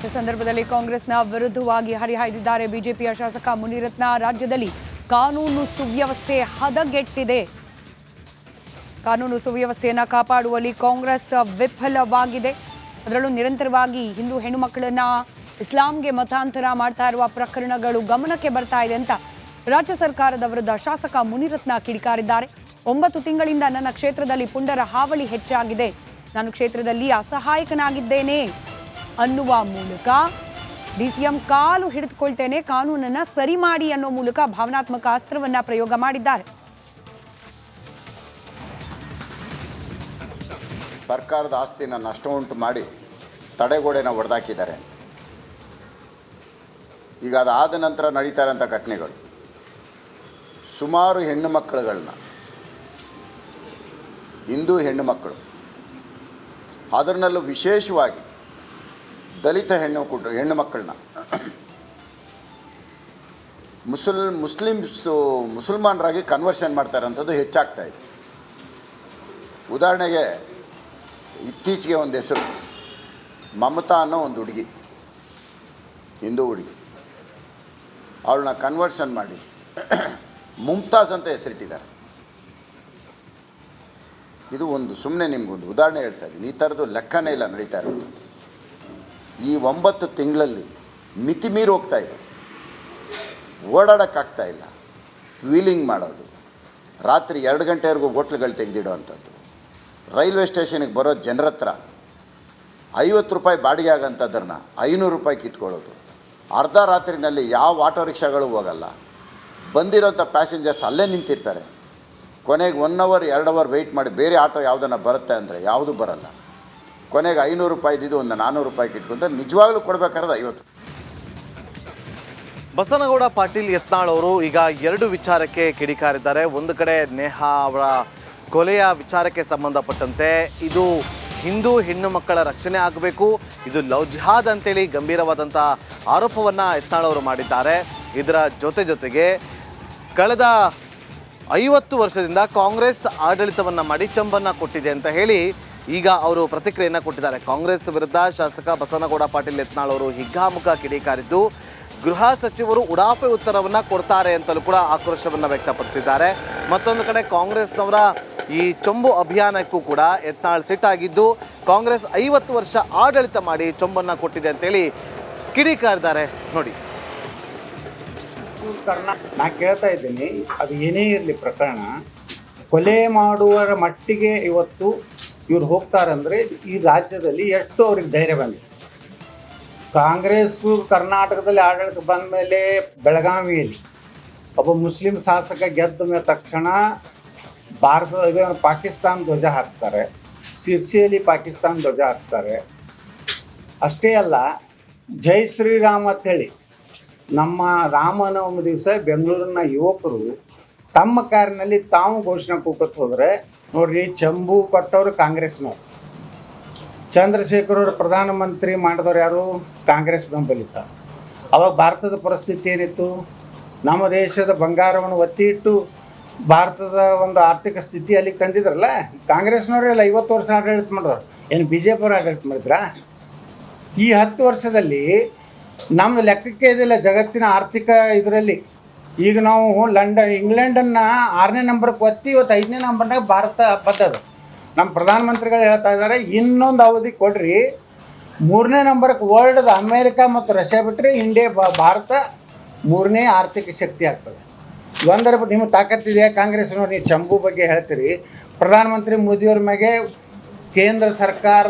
ರಾಜ್ಯ ಸಂದರ್ಭದಲ್ಲಿ ಕಾಂಗ್ರೆಸ್ನ ವಿರುದ್ಧವಾಗಿ ಹರಿಹಾಯ್ದಿದ್ದಾರೆ ಬಿಜೆಪಿಯ ಶಾಸಕ ಮುನಿರತ್ನ. ರಾಜ್ಯದಲ್ಲಿ ಕಾನೂನು ಸುವ್ಯವಸ್ಥೆ ಹದಗೆಟ್ಟಿದೆ. ಕಾನೂನು ಸುವ್ಯವಸ್ಥೆಯನ್ನು ಕಾಪಾಡುವಲ್ಲಿ ಕಾಂಗ್ರೆಸ್ ವಿಫಲವಾಗಿದೆ. ಅದರಲ್ಲೂ ನಿರಂತರವಾಗಿ ಹಿಂದೂ ಹೆಣ್ಣು ಮಕ್ಕಳನ್ನ ಇಸ್ಲಾಂಗೆ ಮತಾಂತರ ಮಾಡ್ತಾ ಇರುವ ಪ್ರಕರಣಗಳು ಗಮನಕ್ಕೆ ಬರ್ತಾ ಇದೆ ಅಂತ ರಾಜ್ಯ ಸರ್ಕಾರದ ವಿರುದ್ಧ ಶಾಸಕ ಮುನಿರತ್ನ ಕಿಡಿಕಾರಿದ್ದಾರೆ. 9 ತಿಂಗಳಿಂದ ನನ್ನ ಕ್ಷೇತ್ರದಲ್ಲಿ ಪುಂಡರ ಹಾವಳಿ ಹೆಚ್ಚಾಗಿದೆ, ನಾನು ಕ್ಷೇತ್ರದಲ್ಲಿ ಅಸಹಾಯಕನಾಗಿದ್ದೇನೆ ಅನ್ನುವ ಮೂಲಕ ಡಿಸಿಎಂ ಕಾಲು ಹಿಡಿದುಕೊಳ್ತೇನೆ, ಕಾನೂನನ್ನ ಸರಿ ಮಾಡಿ ಅನ್ನೋ ಮೂಲಕ ಭಾವನಾತ್ಮಕ ಅಸ್ತ್ರವನ್ನ ಪ್ರಯೋಗ ಮಾಡಿದ್ದಾರೆ. ಸರ್ಕಾರದ ಆಸ್ತಿನ ನಷ್ಟ ಉಂಟು ಮಾಡಿ ತಡೆಗೋಡೆನ ಒಡೆದಾಕಿದ್ದಾರೆ. ಈಗ ಅದಾದ ನಂತರ ನಡೀತಾ ಇರೋಂಥ ಘಟನೆಗಳು, ಸುಮಾರು ಹೆಣ್ಣು ಮಕ್ಕಳುಗಳನ್ನ, ಹಿಂದೂ ಹೆಣ್ಣು ಮಕ್ಕಳು, ಅದರಲ್ಲೂ ವಿಶೇಷವಾಗಿ ದಲಿತ ಹೆಣ್ಣು ಮಕ್ಕಳನ್ನ ಮುಸಲ್ಮಾನರಾಗಿ ಕನ್ವರ್ಷನ್ ಮಾಡ್ತಾ ಇರೋಂಥದ್ದು ಹೆಚ್ಚಾಗ್ತಾ ಇದೆ. ಉದಾಹರಣೆಗೆ ಇತ್ತೀಚೆಗೆ ಒಂದು ಹೆಸರು, ಮಮತಾ ಅನ್ನೋ ಒಂದು ಹುಡುಗಿ, ಹಿಂದೂ ಹುಡುಗಿ, ಅವಳನ್ನ ಕನ್ವರ್ಷನ್ ಮಾಡಿ ಮುಮ್ತಾಜ್ ಅಂತ ಹೆಸರಿಟ್ಟಿದ್ದಾರೆ. ಇದು ಒಂದು ಸುಮ್ಮನೆ ನಿಮಗೊಂದು ಉದಾಹರಣೆ ಹೇಳ್ತಾ ಇದ್ದೀನಿ. ಈ ಥರದ್ದು ಲೆಕ್ಕನೇ ಇಲ್ಲ ನಡೀತಾ ಇರೋಂಥದ್ದು. ಈ 9 ತಿಂಗಳಲ್ಲಿ ಮಿತಿ ಮೀರಿ ಹೋಗ್ತಾ ಇದೆ. ಓಡಾಡೋಕ್ಕಾಗ್ತಾ ಇಲ್ಲ. ವೀಲಿಂಗ್ ಮಾಡೋದು, ರಾತ್ರಿ 2 ಗಂಟೆವರೆಗೂ ಹೋಟ್ಲುಗಳು ತೆಗೆದಿಡೋ ಅಂಥದ್ದು, ರೈಲ್ವೆ ಸ್ಟೇಷನಿಗೆ ಬರೋ ಜನರ ಹತ್ರ 50 ರೂಪಾಯಿ ಬಾಡಿಗೆ ಆಗೋಂಥದ್ದನ್ನು 500 ರೂಪಾಯಿ ಕಿತ್ಕೊಳ್ಳೋದು, ಅರ್ಧ ರಾತ್ರಿನಲ್ಲಿ ಯಾವ ಆಟೋ ರಿಕ್ಷಾಗಳು ಹೋಗಲ್ಲ, ಬಂದಿರೋಂಥ ಪ್ಯಾಸೆಂಜರ್ಸ್ ಅಲ್ಲೇ ನಿಂತಿರ್ತಾರೆ. ಕೊನೆಗೆ 1 ಅವರ್ 2 ಅವರ್ ವೆಯ್ಟ್ ಮಾಡಿ ಬೇರೆ ಆಟೋ ಯಾವುದನ್ನು ಬರುತ್ತೆ ಅಂದರೆ ಯಾವುದೂ ಬರಲ್ಲ. ಕೊನೆಗೆ 500 ರೂಪಾಯಿದ್ದು ಒಂದು 400 ರೂಪಾಯಿ ಕಿಟ್ಕೊಂತ ನಿಜವಾಗ್ಲೂ ಕೊಡಬೇಕಾದ್ರೆ 50. ಬಸನಗೌಡ ಪಾಟೀಲ್ ಯತ್ನಾಳ್ ಅವರು ಈಗ 2 ವಿಚಾರಕ್ಕೆ ಕಿಡಿಕಾರಿದ್ದಾರೆ. ಒಂದು ಕಡೆ ನೇಹಾ ಅವರ ಕೊಲೆಯ ವಿಚಾರಕ್ಕೆ ಸಂಬಂಧಪಟ್ಟಂತೆ ಇದು ಹಿಂದೂ ಹೆಣ್ಣು ಮಕ್ಕಳ ರಕ್ಷಣೆ ಆಗಬೇಕು, ಇದು ಲವ್ ಜಿಹಾದ್ ಅಂತೇಳಿ ಗಂಭೀರವಾದಂಥ ಆರೋಪವನ್ನು ಯತ್ನಾಳ್ ಅವರು ಮಾಡಿದ್ದಾರೆ. ಇದರ ಜೊತೆಗೆ ಕಳೆದ 50 ವರ್ಷದಿಂದ ಕಾಂಗ್ರೆಸ್ ಆಡಳಿತವನ್ನು ಮಾಡಿ ಚಂಬನ್ನು ಕೊಟ್ಟಿದೆ ಅಂತ ಹೇಳಿ ಈಗ ಅವರು ಪ್ರತಿಕ್ರಿಯೆಯನ್ನು ಕೊಟ್ಟಿದ್ದಾರೆ. ಕಾಂಗ್ರೆಸ್ ವಿರುದ್ಧ ಶಾಸಕ ಬಸನಗೌಡ ಪಾಟೀಲ್ ಯತ್ನಾಳ್ ಅವರು ಹಿಗ್ಗಾಮುಖ ಕಿಡಿಕಾರಿದ್ದು, ಗೃಹ ಸಚಿವರು ಉಡಾಫೆ ಉತ್ತರವನ್ನು ಕೊಡ್ತಾರೆ ಅಂತಲೂ ಕೂಡ ಆಕ್ರೋಶವನ್ನು ವ್ಯಕ್ತಪಡಿಸಿದ್ದಾರೆ. ಮತ್ತೊಂದು ಕಡೆ ಕಾಂಗ್ರೆಸ್ನವರ ಈ ಚೊಂಬು ಅಭಿಯಾನಕ್ಕೂ ಕೂಡ ಯತ್ನಾಳ್ ಸಿಟ್ಟಾಗಿದ್ದು, ಕಾಂಗ್ರೆಸ್ 50 ವರ್ಷ ಆಡಳಿತ ಮಾಡಿ ಚೊಂಬನ್ನು ಕೊಟ್ಟಿದೆ ಅಂತೇಳಿ ಕಿಡಿಕಾರಿದ್ದಾರೆ. ನೋಡಿ, ನಾ ಕೇಳ್ತಾ ಇದ್ದೀನಿ, ಅದು ಏನೇ ಇರಲಿ ಪ್ರಕರಣ, ಕೊಲೆ ಮಾಡುವರ ಮಟ್ಟಿಗೆ ಇವತ್ತು ಇವ್ರು ಹೋಗ್ತಾರಂದರೆ ಈ ರಾಜ್ಯದಲ್ಲಿ ಎಷ್ಟು ಅವ್ರಿಗೆ ಧೈರ್ಯ ಬಂದಿದೆ. ಕಾಂಗ್ರೆಸ್ಸು ಕರ್ನಾಟಕದಲ್ಲಿ ಆಡಳಿತ ಬಂದ ಮೇಲೆ ಬೆಳಗಾವಿಯಲ್ಲಿ ಒಬ್ಬ ಮುಸ್ಲಿಂ ಶಾಸಕ ಗೆದ್ದ ತಕ್ಷಣ ಪಾಕಿಸ್ತಾನ ಧ್ವಜ ಹಾರಿಸ್ತಾರೆ, ಸಿರ್ಸಿಯಲ್ಲಿ ಪಾಕಿಸ್ತಾನ ಧ್ವಜ ಹಾರಿಸ್ತಾರೆ. ಅಷ್ಟೇ ಅಲ್ಲ, ಜೈ ಶ್ರೀರಾಮ್ ಅಂಥೇಳಿ ನಮ್ಮ ರಾಮನವಮಿ ದಿವಸ ಬೆಂಗಳೂರಿನ ಯುವಕರು ತಮ್ಮ ಕಾರಿನಲ್ಲಿ ತಾವು ಘೋಷಣೆ ಕೂಗಕ್ಕೆ ಹೋದರೆ ನೋಡ್ರಿ, ಚಂಬು ಕೊಟ್ಟವರು ಕಾಂಗ್ರೆಸ್ನವ್ರು, ಚಂದ್ರಶೇಖರ್ ಅವರು ಪ್ರಧಾನಮಂತ್ರಿ ಮಾಡಿದವ್ರು ಯಾರು? ಕಾಂಗ್ರೆಸ್ ಬೆಂಬಲಿತ. ಅವಾಗ ಭಾರತದ ಪರಿಸ್ಥಿತಿ ಏನಿತ್ತು? ನಮ್ಮ ದೇಶದ ಬಂಗಾರವನ್ನು ಒತ್ತಿ ಇಟ್ಟು ಭಾರತದ ಒಂದು ಆರ್ಥಿಕ ಸ್ಥಿತಿ ಅಲ್ಲಿಗೆ ತಂದಿದ್ರಲ್ಲ ಕಾಂಗ್ರೆಸ್ನವರೆಲ್ಲ. 50 ವರ್ಷ ಆಡಳಿತ ಮಾಡಿದವ್ರು ಏನು BJP ಅವರು ಆಡಳಿತ ಮಾಡಿದ್ರಾ? ಈ 10 ವರ್ಷದಲ್ಲಿ ನಮ್ಮದು ಲೆಕ್ಕಕ್ಕೆ ಇದಿಲ್ಲ ಜಗತ್ತಿನ ಆರ್ಥಿಕ ಇದರಲ್ಲಿ. ಈಗ ನಾವು ಇಂಗ್ಲೆಂಡನ್ನು 6ನೇ ನಂಬರ್ಗೆ ಒತ್ತಿ ಇವತ್ತು 5ನೇ ನಂಬರ್ನಾಗ ಭಾರತ ಬರ್ತದೆ. ನಮ್ಮ ಪ್ರಧಾನಮಂತ್ರಿಗಳು ಹೇಳ್ತಾ ಇದ್ದಾರೆ, ಇನ್ನೊಂದು ಅವಧಿ ಕೊಡ್ರಿ, 3ನೇ ನಂಬರ್ಗೆ ವರ್ಲ್ಡ್ದ ಅಮೇರಿಕಾ ಮತ್ತು ರಷ್ಯಾ ಬಿಟ್ಟರೆ ಭಾರತ 3ನೇ ಆರ್ಥಿಕ ಶಕ್ತಿ ಆಗ್ತದೆ. ಒಂದರ ನಿಮಗೆ ತಾಕತ್ತಿದೆಯಾ ಕಾಂಗ್ರೆಸ್ನವ್ರು? ನೀವು ಚಂಬು ಬಗ್ಗೆ ಹೇಳ್ತೀರಿ. ಪ್ರಧಾನಮಂತ್ರಿ ಮೋದಿಯವ್ರ ಮ್ಯಾಗೆ ಕೇಂದ್ರ ಸರ್ಕಾರ